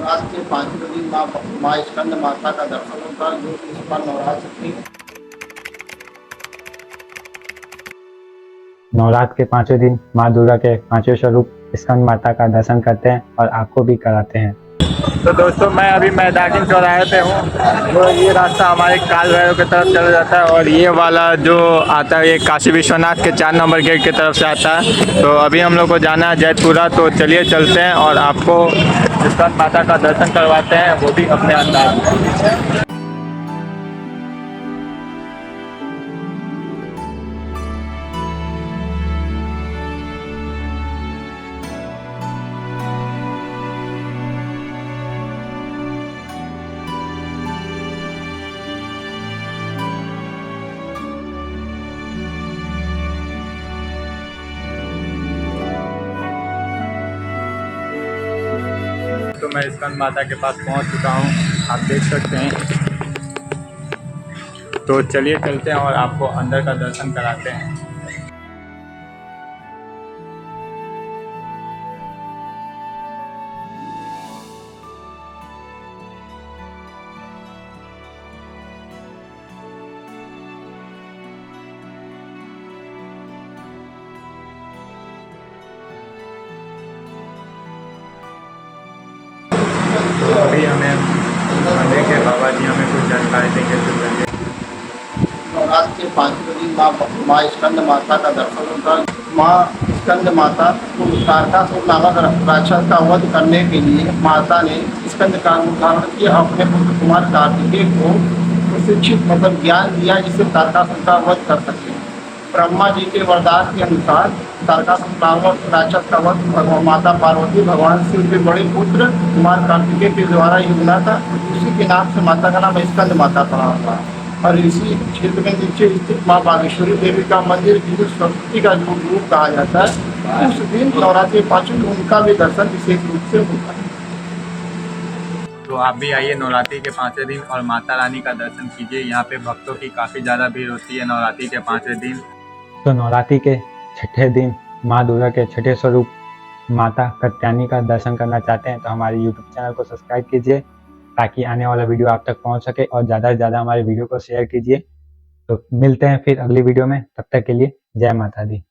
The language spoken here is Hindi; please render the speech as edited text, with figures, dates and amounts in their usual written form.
आज के पांचवें दिन माँ स्कंद माता का दर्शन होता है, जो कि इस पर नवरात्र की नवरात्र के पांचवें दिन माँ दुर्गा के पांचवें स्वरूप स्कंद माता का दर्शन करते हैं और आपको भी कराते हैं। तो दोस्तों मैं अभी मैदानी चौराहे पे हूँ। तो ये रास्ता हमारे काल भैरव की तरफ चला जाता है और ये वाला जो आता है ये काशी विश्वनाथ के 4 नंबर गेट की तरफ से आता है। तो अभी हम लोग को जाना है जैतपुरा, तो चलिए चलते हैं और आपको स्कंद माता का दर्शन करवाते हैं, वो भी अपने अंदाज में। तो मैं स्कंद माता के पास पहुंच चुका हूं, आप देख सकते हैं। तो चलिए चलते हैं और आपको अंदर का दर्शन कराते हैं। तो अभी हमें मंदिर के बाबा जी हमें कुछ जानकारी देंगे। तो चलिए। नवरात्र के पांचवें दिन माँ स्कंद माता का दर्शन होता है। माँ स्कंद माता को तारकासुर नामक राक्षस का वध करने के लिए माता ने स्कंद का धारण किया, अपने पुत्र कुमार कार्तिकेय को प्रशिक्षित मतलब ज्ञान दिया, जिससे तारकासुर का वध कर सके। ब्रह्मा जी के वरदान के अनुसार तारकासुर नामक राक्षस का वध माता पार्वती भगवान शिव के बड़े पुत्र कुमार कार्तिकेय के द्वारा ही हुआ था। उसी के नाम से माता का नाम स्कंद माता पड़ा हुआ है। और इसी क्षेत्र में नीचे स्थित माँ बागेश्वरी देवी का मंदिर, जिसे सरस्वती का जो रूप कहा जाता है, उस दिन नवरात्रि पांचवें उनका भी दर्शन विशेष रूप से होता है। तो आप भी आइए नवरात्रि के 5वें दिन और माता रानी का दर्शन कीजिए। यहाँ पे भक्तों की काफ़ी ज़्यादा भीड़ होती है नवरात्रि के 5वें दिन। तो नवरात्रि के छठे दिन माँ दुर्गा के छठे स्वरूप माता कात्यायनी का दर्शन करना चाहते हैं तो हमारे YouTube चैनल को सब्सक्राइब कीजिए, ताकि आने वाला वीडियो आप तक पहुंच सके, और ज़्यादा से ज़्यादा हमारे वीडियो को शेयर कीजिए। तो मिलते हैं फिर अगली वीडियो में, तब तक के लिए जय माता दी।